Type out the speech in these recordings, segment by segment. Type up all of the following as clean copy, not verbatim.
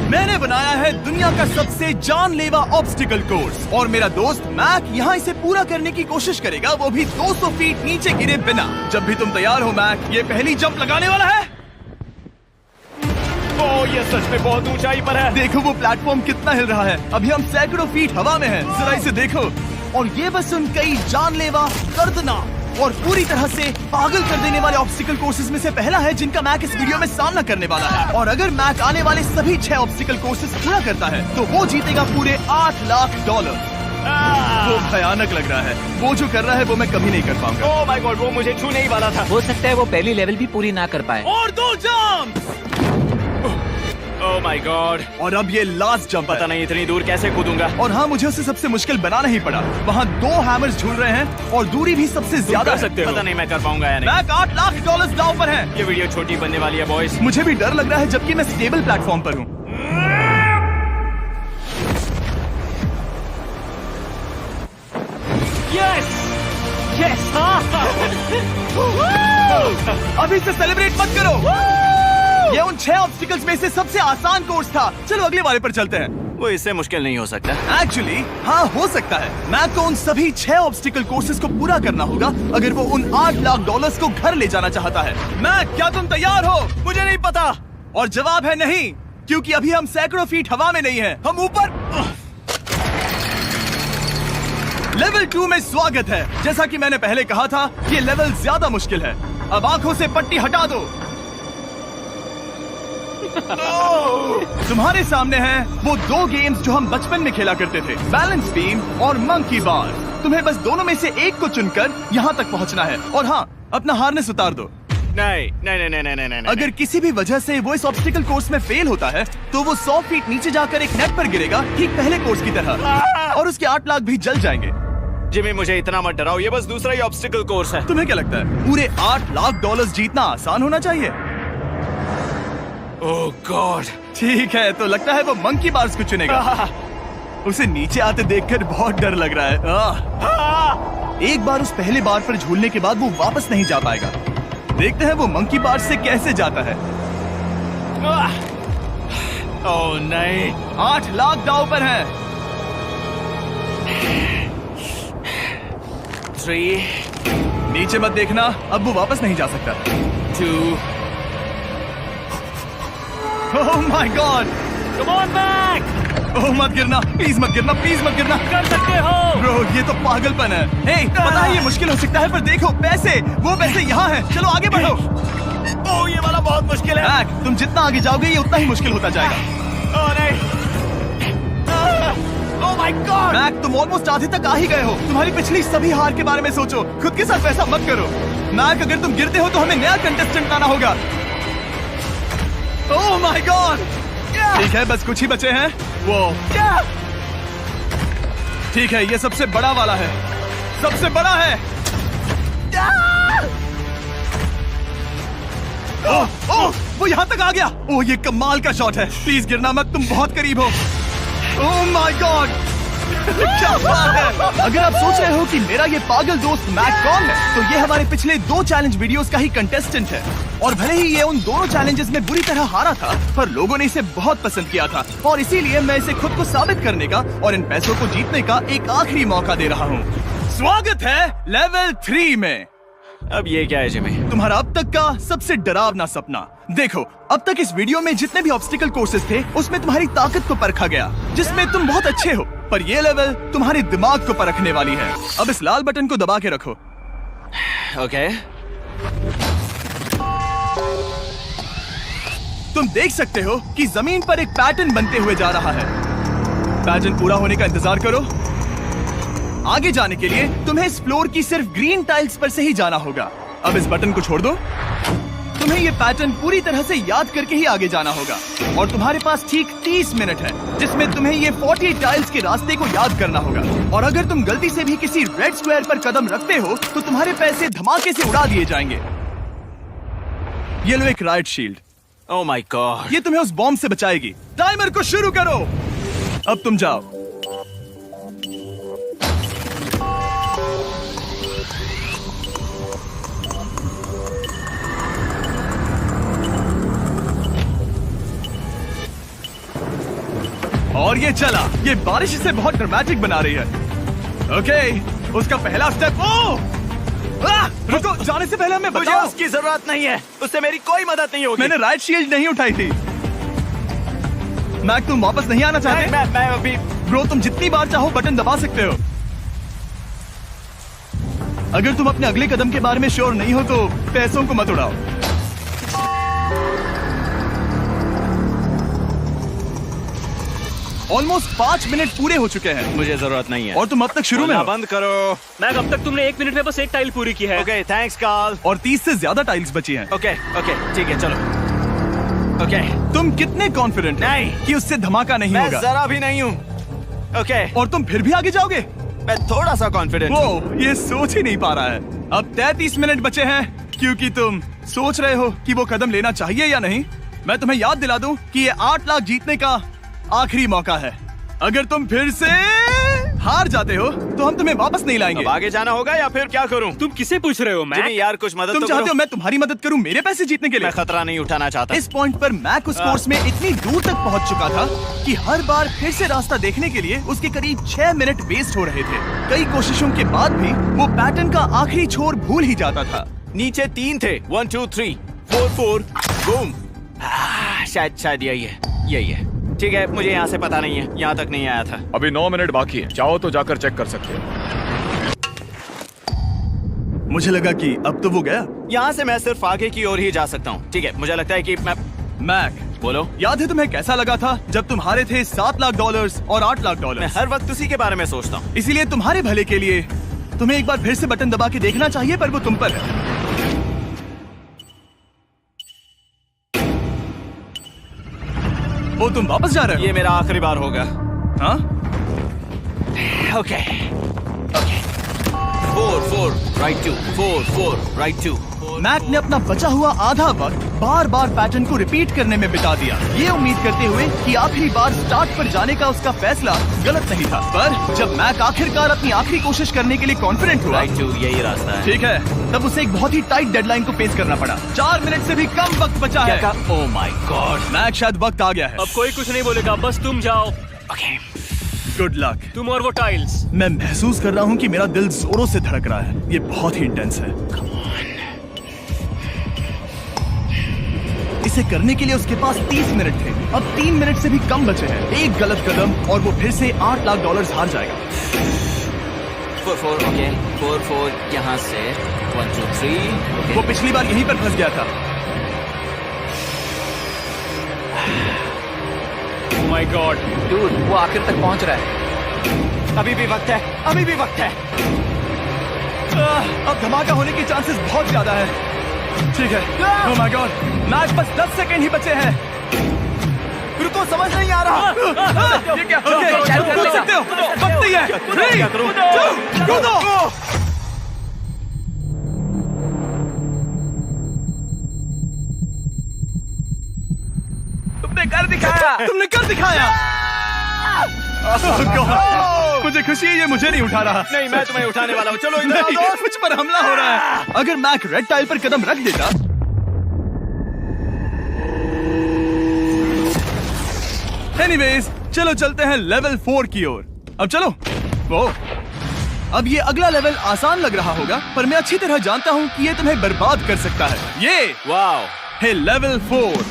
मैंने बनाया है दुनिया का सबसे जानलेवा ऑब्स्टिकल कोर्स और मेरा दोस्त मैक यहाँ इसे पूरा करने की कोशिश करेगा, वो भी 200 फीट नीचे गिरे बिना। जब भी तुम तैयार हो मैक, ये पहली जंप लगाने वाला है। ओह, ये सच में बहुत ऊंचाई पर है। देखो वो प्लेटफॉर्म कितना हिल रहा है। अभी हम सैकड़ों फीट हवा में हैं। जरा इसे देखो। और ये बस उन कई जानलेवा, दर्दनाक और पूरी तरह से पागल कर देने वाले ऑब्स्टिकल कोर्सेज में से पहला है जिनका मैक इस वीडियो में सामना करने वाला है। और अगर मैक आने वाले सभी 6 ऑब्स्टिकल कोर्सेज पूरा करता है तो वो जीतेगा पूरे $8 लाख। वो भयानक लग रहा है। वो जो कर रहा है वो मैं कभी नहीं कर पाऊंगा। ओह माय गॉड, वो मुझे छूने ही वाला था। हो सकता है वो पहली लेवल भी पूरी ना कर पाए। और 2 जंप। Oh my God. और अब ये लास्ट जंप। पता नहीं इतनी दूर कैसे कूदूंगा। और हाँ, मुझे उसे सबसे मुश्किल बनाना ही पड़ा। वहाँ 2 हैमर्स झूल रहे हैं और दूरी भी सबसे ज्यादा कर सकते हो। पता नहीं मैं कर पाऊंगा या नहीं। मैक $8 लाख दांव पर है। ये वीडियो छोटी बनने वाली है बॉयज। मुझे भी डर लग रहा है जबकि मैं स्टेबल प्लेटफॉर्म पर हूँ। Yes yes. अभी से सेलिब्रेट मत करो। ये उन 6 ऑब्स्टिकल्स में से सबसे आसान कोर्स था। चलो अगले वाले पर चलते हैं। वो इससे मुश्किल नहीं हो सकता। एक्चुअली हाँ, हो सकता है। मैक को उन सभी 6 ऑब्स्टिकल कोर्सेज को पूरा करना होगा अगर वो उन $8 लाख को घर ले जाना चाहता है। मैक, क्या तुम तैयार हो? मुझे नहीं पता। और जवाब है नहीं, क्योंकि अभी हम सैकड़ों फीट हवा में नहीं हैं। हम ऊपर। लेवल 2 में स्वागत है। जैसा कि मैंने पहले कहा था, ये लेवल ज्यादा मुश्किल है। अब आंखों से पट्टी हटा दो। तुम्हारे सामने हैं वो 2 गेम्स जो हम बचपन में खेला करते थे, बैलेंस बीम और मंकी बार। तुम्हें बस दोनों में से एक को चुनकर यहाँ तक पहुँचना है। और हाँ, अपना हार्नेस उतार दो। नहीं नहीं नहीं नहीं नहीं नहीं। अगर किसी भी वजह से वो इस ऑब्स्टिकल कोर्स में फेल होता है तो वो 100 फीट नीचे जाकर एक नेट पर गिरेगा, ठीक पहले कोर्स की तरह, और उसके 8 लाख भी जल जाएंगे। जिमी, मुझे इतना मत डराओ। ये बस दूसरा ही ऑब्स्टिकल कोर्स है। तुम्हें क्या लगता है पूरे $8 लाख जीतना आसान होना चाहिए? ओह गॉड। ठीक है, तो लगता है वो मंकी बार्स को चुनेगा। उसे नीचे आते देखकर बहुत डर लग रहा है। एक बार उस पहले बार पर झूलने के बाद वो वापस नहीं जा पाएगा। देखते हैं वो मंकी बार से कैसे जाता है। ओह नहीं। 8 लाख दांव पर है। 3 नीचे मत देखना, अब वो वापस नहीं जा सकता। 2 oh my god. Come on back. Oh मत गिरना, प्लीज मत गिरना, प्लीज मत गिरना। कर सकते हो। ब्रो, ये तो पागलपन है। हे, पता है ये मुश्किल हो सकता है, पर देखो पैसे, वो पैसे यहाँ हैं। चलो आगे बढ़ो। ओह, ये वाला बहुत मुश्किल है। मैक, तुम जितना आगे जाओगे ये उतना ही मुश्किल होता जाएगा। ओह नहीं। ओह माय गॉड। मैक, तुम ऑलमोस्ट आधे तक आ ही गए हो। तुम्हारी पिछली सभी हार के बारे में सोचो, खुद के साथ वैसा मत करो। मैक, अगर तुम गिरते हो तो हमें नया कंटेस्टेंट लाना होगा। ओह माय गॉड। ठीक है, बस कुछ ही बचे हैं। वो ठीक है, ये सबसे बड़ा वाला है, सबसे बड़ा है। ओह ओह, वो यहाँ तक आ गया। ओह, ये कमाल का शॉट है। प्लीज गिरना मत, तुम बहुत करीब हो। ओह माय गॉड, क्या बात है। अगर आप सोच रहे हो कि मेरा ये पागल दोस्त मैक कौन है, तो ये हमारे पिछले 2 चैलेंज वीडियोस का ही कंटेस्टेंट है। और भले ही ये उन दोनों चैलेंजेस में बुरी तरह हारा था, पर लोगों ने इसे बहुत पसंद किया था और इसीलिए मैं इसे खुद को साबित करने का और इन पैसों को जीतने का एक आखिरी मौका दे रहा हूँ। स्वागत है लेवल 3 में। अब ये क्या है जिमी? तुम्हारा अब तक का सबसे डरावना सपना। देखो, अब तक इस वीडियो में जितने भी ऑब्स्टिकल कोर्सेज थे उसमें तुम्हारी ताकत को परखा गया, जिसमें तुम बहुत अच्छे हो, पर ये लेवल तुम्हारे दिमाग को परखने वाली है। अब इस लाल बटन को दबा के रखो। ओके। तुम देख सकते हो कि जमीन पर एक पैटर्न बनते हुए जा रहा है। पैटर्न पूरा होने का इंतजार करो। आगे जाने के लिए तुम्हें इस फ्लोर की सिर्फ ग्रीन टाइल्स पर से ही जाना होगा। अब इस बटन को छोड़ दो। तुम्हें ये पैटर्न पूरी तरह से याद करके ही आगे जाना होगा और तुम्हारे पास ठीक 30 मिनट है, जिसमें तुम्हें ये 40 टाइल्स के रास्ते को याद करना होगा। और अगर तुम गलती से भी किसी रेड स्क्वायर पर कदम रखते हो तो तुम्हारे पैसे धमाके से उड़ा दिए जाएंगे। ये लो एक right shield. Oh my God. ये तुम्हें उस बॉम्ब से बचाएगी। टाइमर को शुरू करो। अब तुम जाओ। और ये चला। ये बारिश इसे बहुत ड्रामेटिक बना रही है। ओके, उसका पहला स्टेप। रुको, जाने से पहले हमें मुझे बताओ। उसकी जरूरत नहीं है, उससे मेरी कोई मदद नहीं होगी। मैंने राइट शील्ड नहीं उठाई थी। मैक, तुम वापस नहीं आना चाहते? मैं अभी ब्रो, तुम जितनी बार चाहो बटन दबा सकते हो। अगर तुम अपने अगले कदम के बारे में श्योर नहीं हो तो पैसों को मत उड़ाओ। ऑलमोस्ट 5 मिनट पूरे हो चुके हैं मुझे जरूरत नहीं है। और तुम अब तक शुरू में बोलना हो। बंद करो। मैक, अब तक तुमने 1 मिनट में बस एक टाइल पूरी की है। Okay, thanks Carl. और 30 से ज्यादा टाइल्स बची हैं। ओके ठीक है, चलो। ओके, तुम कितने कॉन्फिडेंट नहीं। कि उससे धमाका नहीं मैं होगा? जरा भी नहीं हूँ। ओके, और तुम फिर भी आगे जाओगे? मैं थोड़ा सा कॉन्फिडेंट हूँ। वो ये सोच ही नहीं पा रहा है। अब 33 मिनट बचे हैं क्योंकि तुम सोच रहे हो कि वो कदम लेना चाहिए या नहीं। मैं तुम्हें याद दिला दूं कि ये 8 लाख जीतने का आखिरी मौका है। अगर तुम फिर से हार जाते हो तो हम तुम्हें वापस नहीं लाएंगे। अब आगे जाना होगा या फिर क्या करूं? तुम किसे पूछ रहे हो मैक? जिमी यार, कुछ मदद तुम तो चाहते करो। हो मैं तुम्हारी मदद करूं मेरे पैसे जीतने के लिए? मैं खतरा नहीं उठाना चाहता। इस पॉइंट पर मैक उस कोर्स में इतनी दूर तक पहुंच चुका था कि हर बार फिर से रास्ता देखने के लिए उसके करीब 6 मिनट वेस्ट हो रहे थे। कई कोशिशों के बाद भी वो पैटर्न का आखिरी छोर भूल ही जाता था। नीचे 3 थे। 1 2 3 4 4 बूम। शायद यही है। ठीक है, मुझे यहाँ से पता नहीं है, यहाँ तक नहीं आया था। अभी 9 मिनट बाकी है, चाहो तो जाकर चेक कर सकते हो। मुझे लगा कि अब तो वो गया। यहाँ से मैं सिर्फ आगे की ओर ही जा सकता हूँ। ठीक है, मुझे लगता है कि मैं मैक, बोलो। याद है तुम्हें कैसा लगा था जब तुम हारे थे $7 लाख और $8 लाख? मैं हर वक्त उसी के बारे में सोचता हूँ। इसीलिए तुम्हारे भले के लिए तुम्हें एक बार फिर से बटन दबा के देखना चाहिए, पर वो तुम पर है। वो तुम वापस जा रहे हो? ये मेरा आखिरी बार होगा। हाँ? Okay 4 right 2 4 right 2। मैक ने अपना बचा हुआ आधा वक्त बार बार पैटर्न को रिपीट करने में बिता दिया, ये उम्मीद करते हुए कि आखिरी बार स्टार्ट पर जाने का उसका फैसला गलत नहीं था। पर जब मैक आखिरकार अपनी आखिरी कोशिश करने के लिए कॉन्फिडेंट हुआ, राइट 2 यही रास्ता है। ठीक है, तब उसे एक बहुत ही टाइट डेडलाइन को फेस करना पड़ा। 4 मिनट से भी कम वक्त बचा है। ओह माय गॉड, मैक, शायद वक्त आ गया है। अब कोई कुछ नहीं बोलेगा, बस तुम जाओ। Okay good luck. तुम और वो टाइल्स। मैं महसूस कर रहा हूँ कि मेरा दिल जोरों से धड़क रहा है। ये बहुत ही इंटेंस है। इसे करने के लिए उसके पास 30 मिनट थे। अब 3 मिनट से भी कम बचे हैं। एक गलत कदम और वो फिर से $8 लाख हार जाएगा। 4 ओके 4 यहाँ से 1 2 3। वो पिछली बार यहीं पर फंस गया था। ओह माय गॉड, डूड, वो आखिर तक पहुंच रहा है। अभी भी वक्त है, अभी भी वक्त है। अब धमाका होने के चांसेस बहुत ज्यादा है। ठीक है। ओह माय गॉड, मैच बस 10 सेकंड ही बचे हैं। रुको, समझ नहीं आ रहा। ये क्या? कूद सकते हो, वक्त नहीं है। 3 2 कूदो। तुमने कर दिखाया। Oh God, मुझे खुशी है ये मुझे नहीं उठा रहा। नहीं, मैं तुम्हें उठाने वाला हूँ। चलो इधर आओ नहीं, दोस्त। मुझ पर हमला हो रहा है। अगर मैक रेड टाइल पर कदम रख देता। एनीवेज, चलो चलते हैं लेवल 4 की ओर। अब चलो। वो अब ये अगला लेवल आसान लग रहा होगा, पर मैं अच्छी तरह जानता हूँ कि ये तुम्हें बर्बाद कर सकता है। ये वाओ है लेवल 4।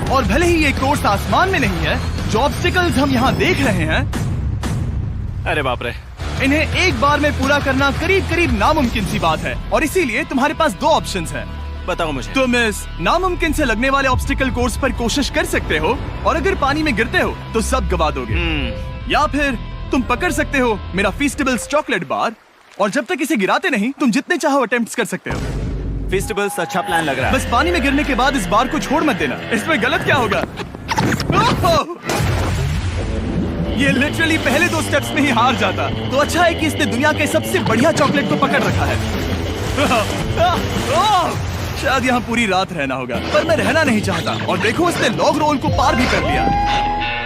और भले ही ये कोर्स आसमान में नहीं है, जो ऑब्स्टिकल्स हम यहाँ देख रहे हैं, अरे बाप रे, इन्हें एक बार में पूरा करना करीब करीब नामुमकिन सी बात है। और इसीलिए तुम्हारे पास 2 ऑप्शंस हैं। बताओ मुझे। तुम इस नामुमकिन से लगने वाले ऑब्स्टिकल कोर्स पर कोशिश कर सकते हो, और अगर पानी में गिरते हो तो सब गवा दोगे। या फिर तुम पकड़ सकते हो मेरा फीस्टेबल्स चॉकलेट बार, और जब तक इसे गिराते नहीं तुम जितने चाहो अटेम्प्ट्स कर सकते हो। फेस्टिवल्स अच्छा प्लान लग रहा है। बस पानी में गिरने के बाद इस बार को छोड़ मत देना। इसमें गलत क्या होगा? ओह! ये लिटरली पहले 2 स्टेप्स में ही हार जाता। तो अच्छा है कि इसने दुनिया के सबसे बढ़िया चॉकलेट को पकड़ रखा है। शायद यहाँ पूरी रात रहना होगा, पर मैं रहना नहीं चाहता। और देखो, इसने लॉग रोल को पार भी कर लिया।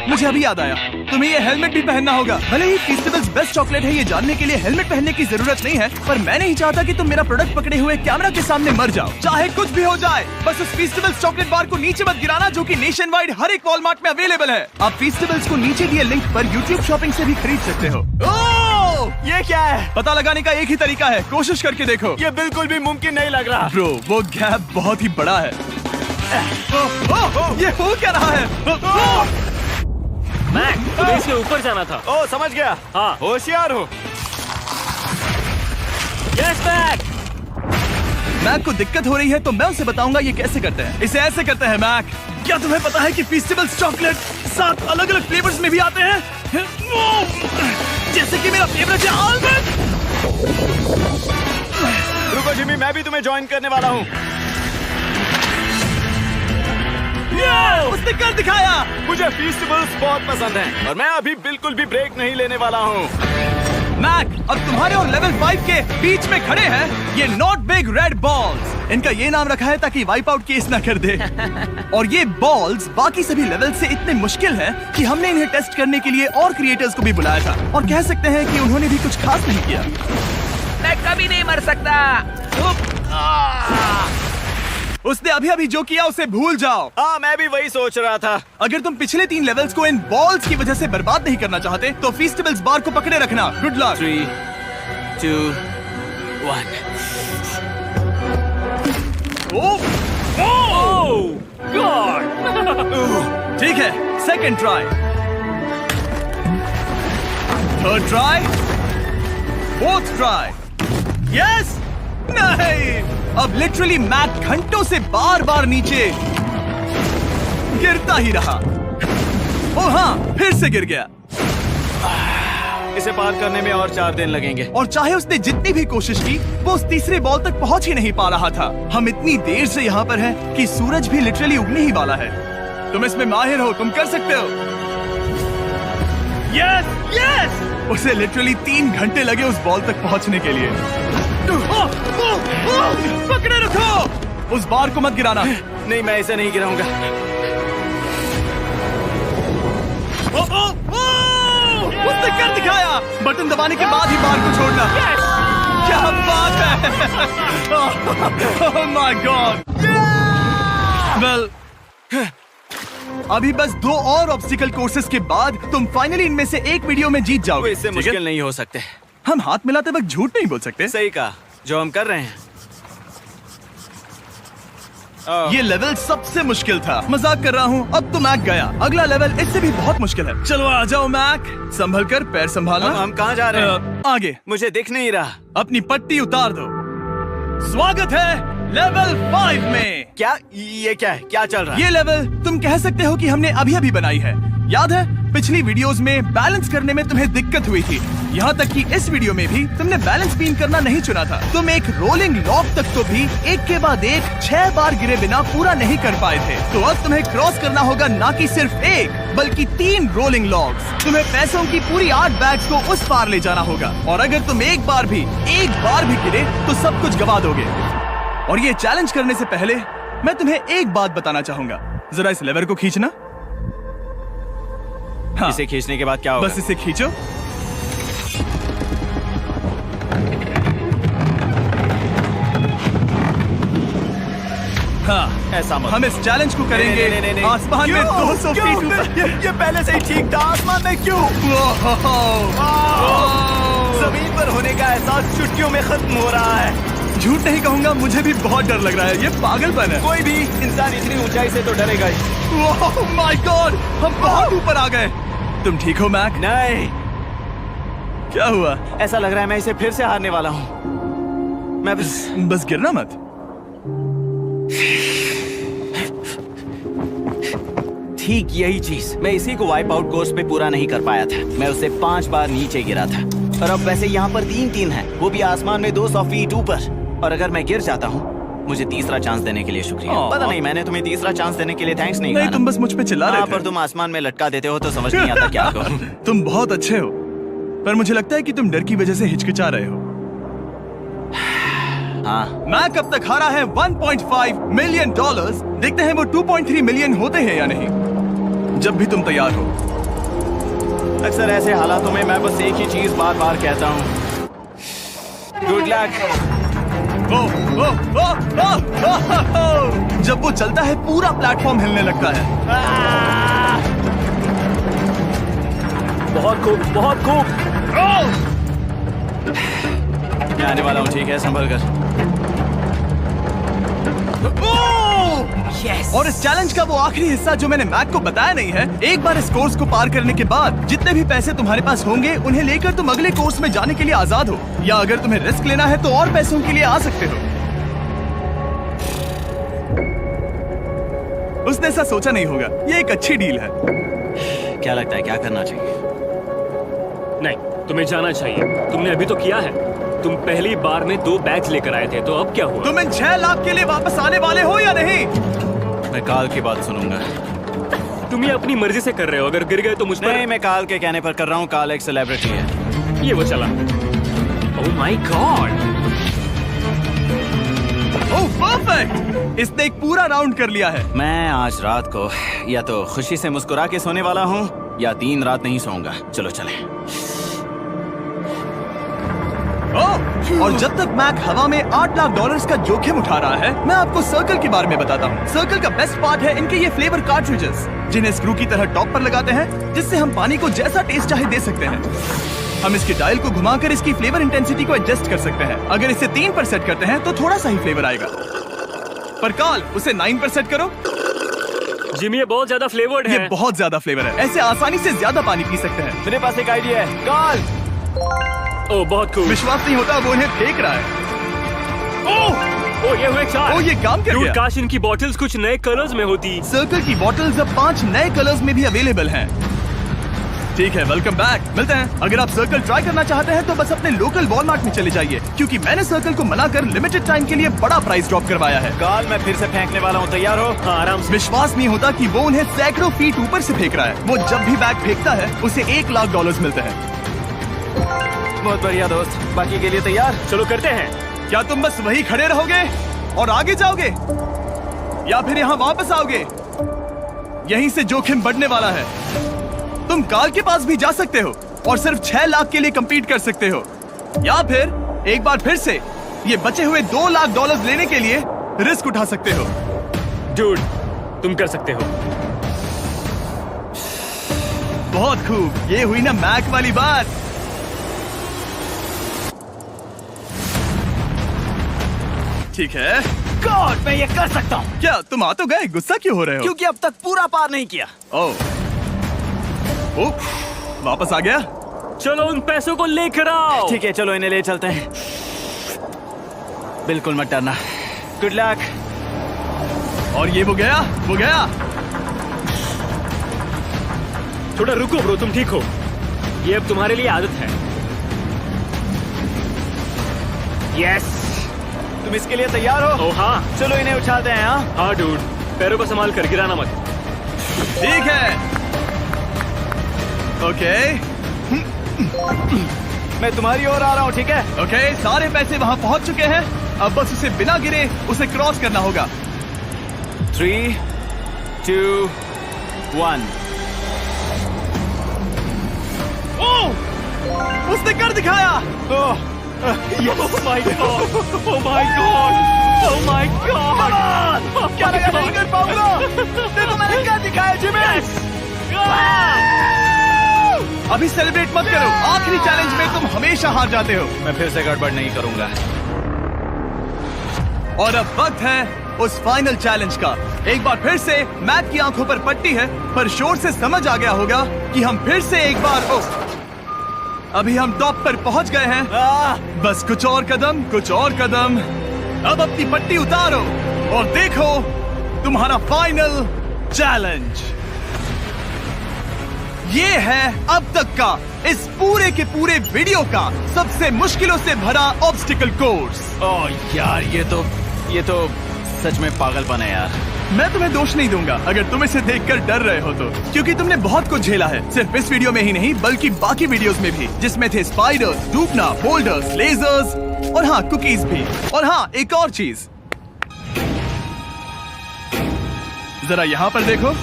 मुझे मुझे अभी याद आया, तुम्हें ये हेलमेट भी पहनना होगा। भले ही फीस्टिवल्स बेस्ट चॉकलेट है ये जानने के लिए हेलमेट पहनने की जरूरत नहीं है, पर मैं नहीं चाहता कि तुम मेरा प्रोडक्ट पकड़े हुए कैमरा के सामने मर जाओ। चाहे कुछ भी हो जाए, बस उस फीस्टिवल्स चॉकलेट बार को नीचे मत गिराना, जो कि नेशन वाइड हर एक वॉलमार्ट में अवेलेबल है। आप फीस्टिवल्स को नीचे दिए लिंक पर YouTube शॉपिंग से भी खरीद सकते हो। ओह, ये क्या है? पता लगाने का एक ही तरीका है, कोशिश करके देखो। ये बिल्कुल भी मुमकिन नहीं लग रहा। ब्रो, वो गैप बहुत ही बड़ा है। ये हो क्या रहा है? मैक, तुम्हें इसके ऊपर जाना था। ओ, समझ गया। हाँ। होशियार हो। Yes Mac. मैक को दिक्कत हो रही है तो मैं उसे बताऊंगा ये कैसे करते हैं। इसे ऐसे करते हैं मैक। क्या तुम्हें पता है कि फीस्टिवल्स चॉकलेट 7 अलग-अलग फ्लेवर्स में भी आते हैं? जैसे कि मेरा फेवरेट है आलमंड। रुको जिमी, मैं भी तुम्हें ज्वाइन करने वाला हूँ। उसने कर दिखाया। मुझे फेस्टिवल्स बहुत पसंद हैं और मैं अभी बिल्कुल भी ब्रेक नहीं लेने वाला हूँ। मैक, अब तुम्हारे और लेवल 5 के बीच में खड़े हैं ये नॉट बिग रेड बॉल्स। इनका ये नाम रखा है ताकि वाइप आउट केस ना कर दे। और ये बॉल्स बाकी सभी लेवल से इतने मुश्किल हैं कि हमने इन्हें टेस्ट करने के लिए और क्रिएटर्स को भी बुलाया था, और कह सकते हैं कि उन्होंने भी कुछ खास नहीं किया। मैं कभी नहीं मर सकता। उसने अभी अभी जो किया उसे भूल जाओ। हाँ, मैं भी वही सोच रहा था। अगर तुम पिछले 3 लेवल्स को इन बॉल्स की वजह से बर्बाद नहीं करना चाहते तो फीस्टिवल्स बार को पकड़े रखना। Good luck. 3, 2, 1। ओह गॉड। ठीक है, second try, third try, fourth try. Yes, नहीं। अब लिटरली मैक घंटों से बार बार नीचे गिरता ही रहा। ओ हाँ, फिर से गिर गया। इसे पार करने में और 4 दिन लगेंगे। और चाहे उसने जितनी भी कोशिश की, वो उस तीसरे बॉल तक पहुंच ही नहीं पा रहा था। हम इतनी देर से यहाँ पर हैं कि सूरज भी लिटरली उगने ही वाला है। तुम इसमें माहिर हो, तुम कर सकते हो। Yes, yes. उसे लिटरली 3 घंटे लगे उस बॉल तक पहुंचने के लिए। पकड़े रखो, उस बार को मत गिराना। नहीं, मैं इसे नहीं गिराऊंगा। उसने कर दिखाया। बटन दबाने के बाद ही बार को छोड़ना। क्या बात है। ओह माय गॉड। वेल, अभी बस 2 और ऑब्स्टिकल कोर्सेस के बाद तुम फाइनली इनमें से एक वीडियो में जीत वो जाओगे। इससे मुश्किल नहीं हो सकते। हम हाथ मिलाते वक्त झूठ नहीं बोल सकते। सही कहा, जो हम कर रहे हैं। ये लेवल सबसे मुश्किल था। मजाक कर रहा हूँ। अब तो मैक गया। अगला लेवल इससे भी बहुत मुश्किल है। चलो आ जाओ मैक, संभल कर, पैर संभालना। हम कहाँ जा रहे हैं? आगे। मुझे दिख नहीं रहा। अपनी पट्टी उतार दो। स्वागत है लेवल 5 में। क्या ये क्या है? क्या चल रहा है? ये लेवल तुम कह सकते हो कि हमने अभी अभी बनाई है। याद है पिछली वीडियोस में बैलेंस करने में तुम्हें दिक्कत हुई थी, यहाँ तक कि इस वीडियो में भी तुमने बैलेंस बीन करना नहीं चुना था। तुम एक रोलिंग लॉक तक तो भी एक के बाद एक 6 बार गिरे बिना पूरा नहीं कर पाए थे। तो अब तुम्हें क्रॉस करना होगा ना कि सिर्फ एक बल्कि 3 रोलिंग लॉक्स। तुम्हें पैसों की पूरी 8 बैग्स को उस पार ले जाना होगा, और अगर तुम एक बार भी गिरे तो सब कुछ गवा दोगे। और ये चैलेंज करने से पहले मैं तुम्हें एक बात बताना चाहूंगा। जरा इस लेवर को खींचना। हाँ, इसे खींचने के बाद क्या होगा? बस इसे खींचो। हाँ, ऐसा मत। हम इस चैलेंज को करेंगे नहीं। आसमान में 200 क्यों? फीट ऊपर। ये पहले से ही ठीक था। आसमान में क्यों? जमीन पर होने का एहसास चुटकियों में खत्म हो रहा है। झूठ नहीं कहूंगा, मुझे भी बहुत डर लग रहा है। ये पागलपन है। कोई भी इंसान इतनी ऊंचाई से तो डरेगा ही। ओह माय गॉड, हम बहुत ऊपर आ गए। तुम ठीक हो मैक? नहीं, क्या हुआ? ऐसा लग रहा है मैं इसे फिर से हारने वाला हूँ। मैं बस गिरना मत। ठीक यही चीज मैं इसी को वाइप आउट कोर्स पे पूरा नहीं कर पाया था। मैं उसे 5 बार नीचे गिरा था, और अब वैसे यहाँ पर 3-3 है, वो भी आसमान में 200 फीट ऊपर। और अगर मैं गिर जाता हूँ, मुझे तीसरा चांस देने के लिए शुक्रिया। पता नहीं, मैंने तुम्हें तीसरा चांस देने के लिए थैंक्स नहीं कहा। तुम बस मुझ पे चिल्ला रहे थे। पर तुम आसमान में लटका देते हो तो समझ नहीं आता क्या करूं। तुम बहुत अच्छे हो, पर मुझे लगता है कि तुम डर की वजह से हिचकिचा रहे हो। हाँ, मैक अब तक हारा है $1.5 मिलियन। देखते हैं वो 2.3 मिलियन होते हैं या नहीं। जब भी तुम तैयार हो। अक्सर ऐसे हालातों में मैं बस एक ही चीज बार बार कहता हूँ, गुड लक। जब वो चलता है पूरा प्लेटफॉर्म हिलने लगता है। बहुत खूब, बहुत खूब। मैं आने वाला हूँ, ठीक है, संभल कर। Yes. और इस चैलेंज का वो आखिरी हिस्सा जो मैंने मैक को बताया नहीं है, एक बार इस कोर्स को पार करने के बाद जितने भी पैसे तुम्हारे पास होंगे उन्हें लेकर तुम अगले कोर्स में जाने के लिए आजाद हो, या अगर तुम्हें रिस्क लेना है तो और पैसों के लिए आ सकते हो। उसने ऐसा सोचा नहीं होगा, ये एक अच्छी डील है। क्या लगता है क्या करना चाहिए? नहीं, तुम्हें जाना चाहिए। तुमने अभी तो किया है। तुम पहली बार में 2 बैग्स लेकर आए थे, तो अब क्या हुआ? तुम इन 6 लाख के लिए वापस आने वाले हो या नहीं? मैं काल की बात सुनूंगा। तुम ये अपनी मर्जी से कर रहे हो। अगर गिर गए तो मुझ पर नहीं, मैं काल के कहने पर कर रहा हूँ। काल एक सेलिब्रिटी है। ये वो चला। ओह माय गॉड, ओह परफेक्ट! इसने एक पूरा राउंड कर लिया है। मैं आज रात को या तो खुशी से मुस्कुरा के सोने वाला हूँ या 3 रात नहीं सोऊंगा। चलो चलें। और जब तक मैक हवा में $8 लाख का जोखिम उठा रहा है, मैं आपको सर्कल के बारे में बताता हूँ। सर्कल का बेस्ट पार्ट है इनके ये फ्लेवर कार्ट्रिजेस, जिन्हें स्क्रू की तरह टॉप पर लगाते हैं, जिससे हम पानी को जैसा टेस्ट चाहे दे सकते हैं। हम इसके डायल को घुमाकर इसकी फ्लेवर इंटेंसिटी को एडजस्ट कर सकते हैं। अगर इसे 3 पर सेट करते हैं तो थोड़ा सा ही फ्लेवर आएगा, पर काल उसे 9 पर सेट करो। जिमी ये बहुत ज्यादा फ्लेवर्ड ये है। बहुत ज्यादा फ्लेवर है, ऐसे आसानी से ज्यादा पानी पी सकते हैं। मेरे पास एक आइडिया है। काल, ओह बहुत खूब। विश्वास नहीं होता, वो उन्हें फेंक रहा है। ओह ये हुए 4। ओह, ये काम कर Dude, गया। काश इनकी बॉटल्स कुछ नए कलर्स में होती। सर्कल की बॉटल्स अब 5 नए कलर्स में भी अवेलेबल हैं। ठीक है, वेलकम बैक। मिलते हैं। अगर आप सर्कल ट्राई करना चाहते हैं तो बस अपने लोकल वॉलमार्ट में चले जाइए, क्योंकि मैंने सर्कल को मना कर लिमिटेड टाइम के लिए बड़ा प्राइस ड्रॉप करवाया है। काल मैं फिर से फेंकने वाला हूँ, तैयार हो? हाँ, आराम से। विश्वास नहीं होता कि वो उन्हें सैकड़ों फीट ऊपर से फेंक रहा है। वो जब भी बैग फेंकता है उसे $1 लाख मिलते हैं। बहुत बढ़िया दोस्त, बाकी के लिए तैयार? चलो करते हैं। क्या तुम बस वही खड़े रहोगे और आगे जाओगे, या फिर यहाँ वापस आओगे? यहीं से जोखिम बढ़ने वाला है। तुम काल के पास भी जा सकते हो और सिर्फ 6 लाख के लिए compete कर सकते हो, या फिर एक बार फिर से ये बचे हुए $2 लाख लेने के लिए रिस्क उठा सकते हो। डूड, तुम कर सकते हो। बहुत खूब, ये हुई ना मैक वाली बात। ठीक है। गॉड, मैं ये कर सकता हूँ। क्या तुम आ तो गए, गुस्सा क्यों हो रहे हो? क्योंकि अब तक पूरा पार नहीं किया। ओह, वापस आ गया। चलो उन पैसों को लेकर आओ। ठीक है, चलो इन्हें ले चलते हैं। बिल्कुल मत डरना। Good luck. और ये वो गया। थोड़ा रुको ब्रो, तुम ठीक हो। ये अब तुम्हारे लिए आदत है। यस। तुम इसके लिए तैयार हो? ओह हाँ। चलो इन्हें उछालते हैं। हाँ डूड, पैरों को संभाल कर, गिराना मत। ठीक है। ओके मैं तुम्हारी ओर आ रहा हूँ, ठीक है? ओके, सारे पैसे वहाँ पहुँच चुके हैं। अब बस उसे बिना गिरे उसे क्रॉस करना होगा। 3, 2, 1। उसने कर दिखाया। Oh my god! Oh my god! Oh my god! क्या लगा नहीं कर पाऊंगा? देखो मैंने क्या दिखाया जिमी। अभी सेलिब्रेट मत करो, आखिरी चैलेंज में तुम हमेशा हार जाते हो। मैं फिर से गड़बड़ नहीं करूंगा। और अब वक्त है उस फाइनल चैलेंज का। एक बार फिर से मैक की आंखों पर पट्टी है, पर शोर से समझ आ गया होगा कि हम फिर से एक बार अभी हम टॉप पर पहुंच गए हैं। बस कुछ और कदम। अब अपनी पट्टी उतारो और देखो तुम्हारा फाइनल चैलेंज। ये है अब तक का इस पूरे के पूरे वीडियो का सबसे मुश्किलों से भरा ऑब्स्टिकल कोर्स। ओह यार, ये तो सच में पागलपन है यार। मैं तुम्हें दोष नहीं दूंगा अगर तुम इसे देखकर डर रहे हो तो, क्योंकि तुमने बहुत कुछ झेला है, सिर्फ इस वीडियो में ही नहीं बल्कि बाकी वीडियोस में भी, जिसमें थे स्पाइडर्स, डूबना, बोल्डर्स, लेजर्स और हाँ कुकीज भी। और हाँ, एक और चीज, जरा यहाँ पर देखो।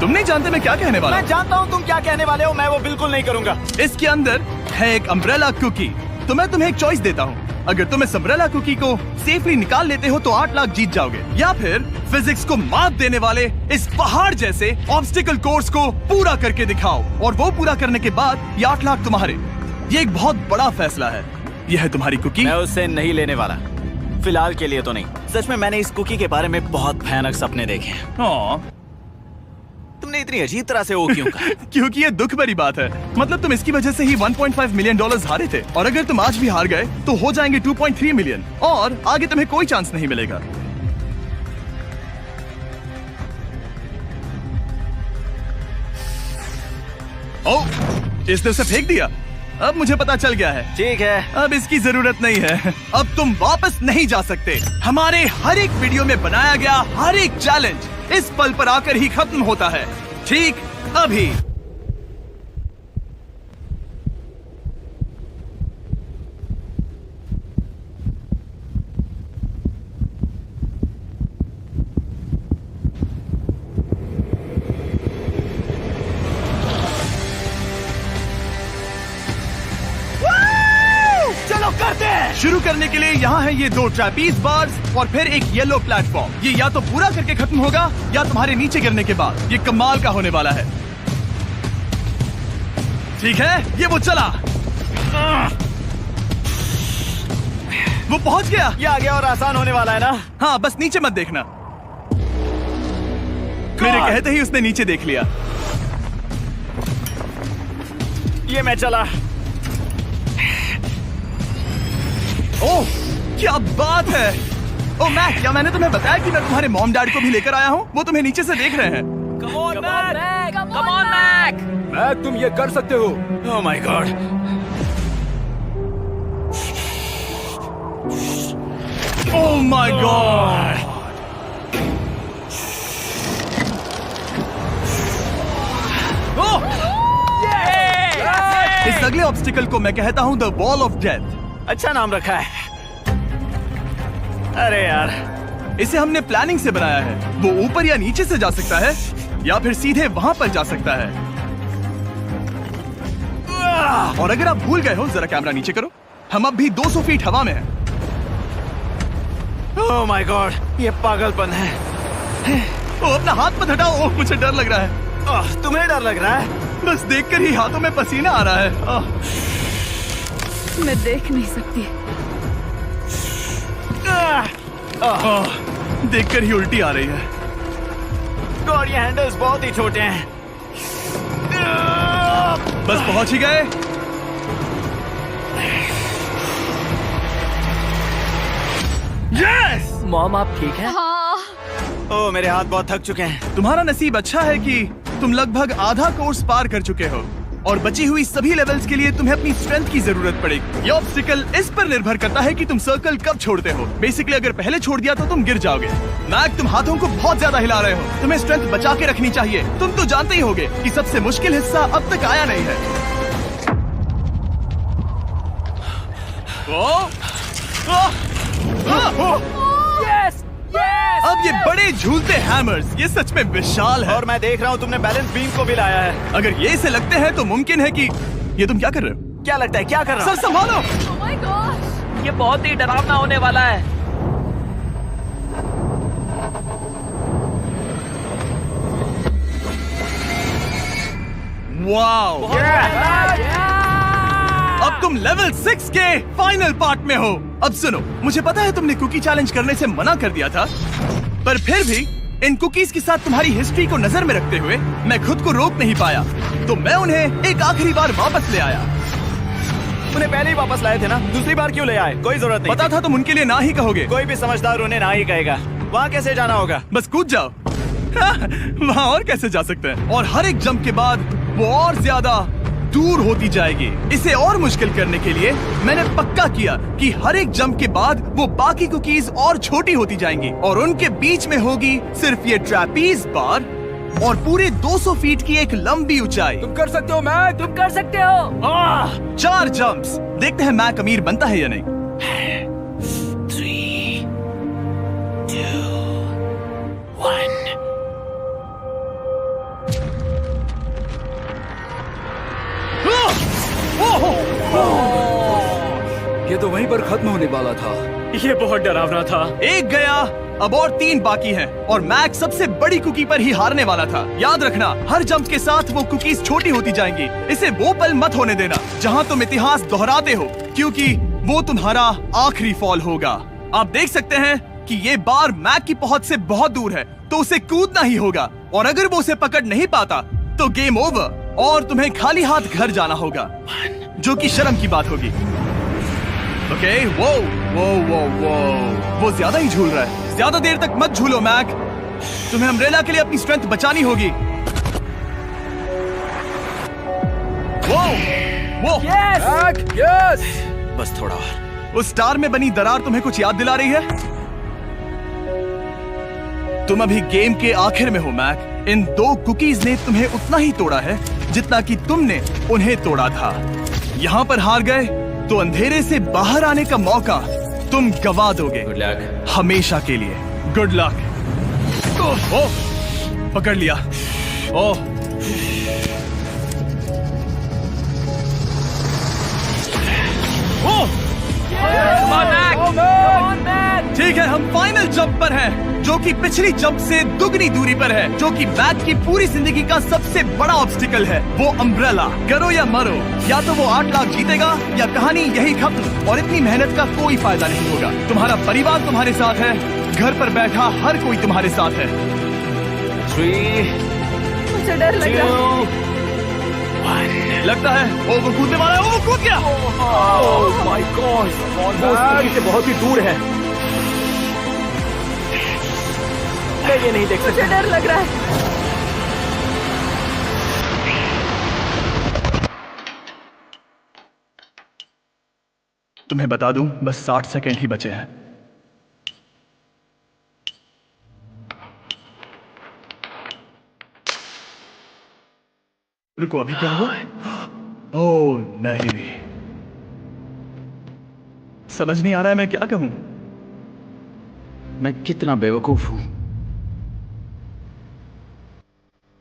तुम नहीं जानते मैं क्या कहने वाला मैं जानता हूँ तुम क्या कहने वाले हो, मैं वो बिल्कुल नहीं करूंगा। हूँ। इसके अंदर है एक अम्ब्रेला कुकी। तो मैं तुम्हें एक चॉइस देता हूँ। अगर तुम इस अम्ब्रेला कुकी को सेफली निकाल लेते हो तो 8 लाख जीत जाओगे, या फिर फिजिक्स को मात देने वाले इस पहाड़ जैसे ऑब्स्टिकल कोर्स को पूरा करके दिखाओ, और वो पूरा करने के बाद ये 8 लाख तुम्हारे। ये एक बहुत बड़ा फैसला है। यह है तुम्हारी कुकी। मैं उससे नहीं लेने वाला, फिलहाल के लिए तो नहीं। सच में मैंने इस कुकी के बारे में बहुत भयानक सपने देखे हैं। हाँ, तुमने इतनी अजीब तरह से वो क्यों कहा? क्योंकि ये दुख भरी बात है। मतलब तुम इसकी वजह से ही 1.5 मिलियन डॉलर्स हारे थे, और अगर तुम आज भी हार गए तो हो जाएंगे 2.3 मिलियन, और आगे तुम्हें कोई चांस नहीं मिलेगा। ओह, इसने उसे फेंक दिया। अब मुझे पता चल गया है। ठीक है, अब इसकी जरूरत नहीं है। अब तुम वापस नहीं जा सकते। हमारे हर एक वीडियो में बनाया गया हर एक चैलेंज इस पल पर आकर ही खत्म होता है, ठीक अभी। चलो करते हैं। शुरू करने के लिए यहाँ है ये 2 ट्रैपीज बार्स और फिर एक येलो प्लेटफॉर्म। ये या तो पूरा करके खत्म होगा या तुम्हारे नीचे गिरने के बाद। ये कमाल का होने वाला है। ठीक है, ये वो चला। वो पहुंच गया। ये आगे और आसान होने वाला है ना? हाँ, बस नीचे मत देखना। मेरे कहते ही उसने नीचे देख लिया। ये मैं चला। ओह, क्या बात है। ओह मैक, क्या मैंने तुम्हें बताया कि मैं तुम्हारे मॉम डैड को भी लेकर आया हूँ? वो तुम्हें नीचे से देख रहे हैं। Come on Mac. मैक, तुम ये कर सकते हो। ओह my God. Oh my God. इस अगले ऑब्स्टिकल को मैं कहता हूँ द वॉल ऑफ डेथ। अच्छा नाम रखा है। अरे यार, इसे हमने प्लानिंग से बनाया है। वो ऊपर या नीचे से जा सकता है, या फिर सीधे वहां पर जा सकता है। और अगर आप भूल गए हो, जरा कैमरा नीचे करो। हम अब भी 200 फीट हवा में हैं। ओह माय गॉड, ये पागलपन है। ओ, अपना हाथ मत हटाओ। ओह, मुझे डर लग रहा है। तुम्हें डर लग रहा है? बस देखकर ही हाथों में पसीना आ रहा है। मैं देख नहीं सकती। देखकर ही उल्टी आ रही है। गॉड, ये हैंडल्स बहुत ही छोटे हैं। बस पहुंच ही गए। यस! मॉम, आप ठीक हैं? हाँ, ओह, मेरे हाथ बहुत थक चुके हैं। तुम्हारा नसीब अच्छा है कि तुम लगभग आधा कोर्स पार कर चुके हो, और बची हुई सभी लेवल्स के लिए तुम्हें अपनी स्ट्रेंथ की जरूरत पड़ेगी। ये ऑब्स्टिकल इस पर निर्भर करता है कि तुम सर्कल कब छोड़ते हो। बेसिकली अगर पहले छोड़ दिया तो तुम गिर जाओगे। मैक, तुम हाथों को बहुत ज्यादा हिला रहे हो। तुम्हें स्ट्रेंथ बचा के रखनी चाहिए। तुम तो जानते ही होगे कि सबसे मुश्किल हिस्सा अब तक आया नहीं है। Yes, yes. अब ये बड़े झूलते हैमर्स, ये सच में विशाल है। और मैं देख रहा हूँ तुमने बैलेंस बीम को भी लाया है। अगर ये इसे लगते हैं तो मुमकिन है कि ये तुम क्या कर रहे हो? क्या लगता है, क्या कर रहा सर संभालो। oh my gosh! ये बहुत ही डरावना होने वाला है। वाओ! अब तुम लेवल 6 के फाइनल पार्ट में हो। अब सुनो, मुझे पता है तुमने कुकी चैलेंज करने से मना कर दिया था, पर फिर भी इन कुकीज के साथ तुम्हारी हिस्ट्री को नजर में रखते हुए मैं खुद को रोक नहीं पाया, तो मैं उन्हें एक आखिरी बार वापस ले आया। उन्हें पहले ही वापस लाए थे ना, दूसरी बार क्यों ले आए? कोई जरूरत नहीं। पता था तुम उनके लिए ना ही कहोगे। कोई भी समझदार उन्हें ना ही कहेगा। वहाँ कैसे जाना होगा? बस कूद जाओ। वहाँ और कैसे जा सकते हैं? और हर एक जंप के बाद वो और ज्यादा दूर होती जाएगी। इसे और मुश्किल करने के लिए मैंने पक्का किया कि हर एक जंप के बाद वो बाकी कुकीज और छोटी होती जाएंगी, और उनके बीच में होगी सिर्फ ये ट्रैपीज बार और पूरे 200 फीट की एक लंबी ऊंचाई। तुम कर सकते हो मैक। तुम कर सकते हो। 4 जंप्स। देखते हैं मैक अमीर बनता है या नहीं। 3, 2, 1। ये तो वहीं पर खत्म होने वाला था। ये बहुत डरावना था। एक गया, अब और 3 बाकी हैं और मैक सबसे बड़ी कुकी पर ही हारने वाला था। याद रखना, हर जंप के साथ वो कुकीज छोटी होती जाएंगी। इसे वो पल मत होने देना जहां तुम इतिहास दोहराते हो, क्योंकि वो तुम्हारा आखिरी फॉल होगा। आप देख सकते हैं कि ये बार मैक की पहुंच से बहुत दूर है, तो उसे कूदना ही होगा। और अगर वो उसे पकड़ नहीं पाता तो गेम ओवर और तुम्हें खाली हाथ घर जाना होगा, जो कि शर्म की बात होगी। ओके, वो ज्यादा ही झूल रहा है। ज्यादा देर तक मत झूलो मैक, तुम्हें अम्ब्रेला के लिए अपनी स्ट्रेंथ बचानी होगी। वो यस। बस थोड़ा और। उस स्टार में बनी दरार तुम्हें कुछ याद दिला रही है? तुम अभी गेम के आखिर में हो मैक। इन 2 कुकीज ने तुम्हें उतना ही तोड़ा है जितना कि तुमने उन्हें तोड़ा था। यहाँ पर हार गए तो अंधेरे से बाहर आने का मौका तुम गवा दोगे। Good luck. हमेशा के लिए। Good luck. पकड़ लिया। ओह, ठीक है, हम फाइनल जंप पर हैं, जो कि पिछली जंप से दुगनी दूरी पर है, जो कि मैक की पूरी जिंदगी का सबसे बड़ा ऑब्स्टिकल है। वो अम्ब्रेला। करो या मरो, या तो वो 8 लाख जीतेगा या कहानी यही खत्म और इतनी मेहनत का कोई फायदा नहीं होगा। तुम्हारा परिवार तुम्हारे साथ है, घर पर बैठा हर कोई तुम्हारे साथ है। 3, मुझे डर लग रहा है। 2, 1। लगता है वो कूदने वाला है। वो कूद गया। ओह माय गॉड, वो स्थिति से बहुत ही दूर है। मैं ये नहीं देख मुझे डर लग रहा है। तुम्हें बता दूं, बस 60 सेकंड ही बचे हैं। रुको, अभी क्या हुआ? ओह नहीं, समझ नहीं आ रहा है मैं क्या कहूं। मैं कितना बेवकूफ हूं।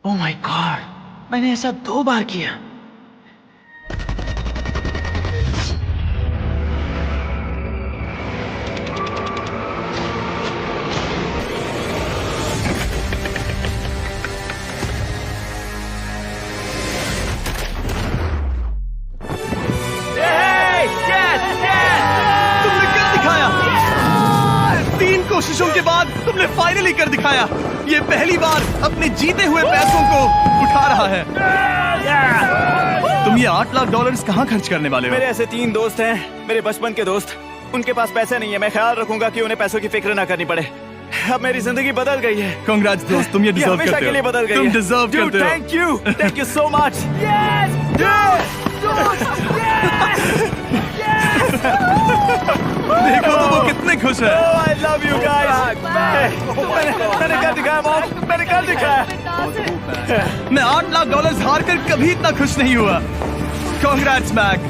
ओह माय गॉड, मैंने ऐसा 2 बार किया। तुमने कर दिखाया। 3 कोशिशों के बाद तुमने फाइनली कर दिखाया। ये पहली बार अपने जीते हुए पैसों को उठा रहा है। तुम ये $8 लाख कहाँ खर्च करने वाले हो? मेरे ऐसे 3 दोस्त हैं, मेरे बचपन के दोस्त। उनके पास पैसे नहीं है। मैं ख्याल रखूंगा कि उन्हें पैसों की फिक्र ना करनी पड़े। अब मेरी जिंदगी बदल गई है। कांग्रेट्स दोस्त, तुम ये डिजर्व हमेशा करते के लिए हो। बदल गई तुम है। डिजर्व करते हो। Thank you so much. देखो तो वो कितने खुश है। I love you guys. मैंने कर दिखाया मॉम, मैंने कर दिखाया। मैं $8 लाख हार कर कभी इतना खुश नहीं हुआ। Congrats Mac.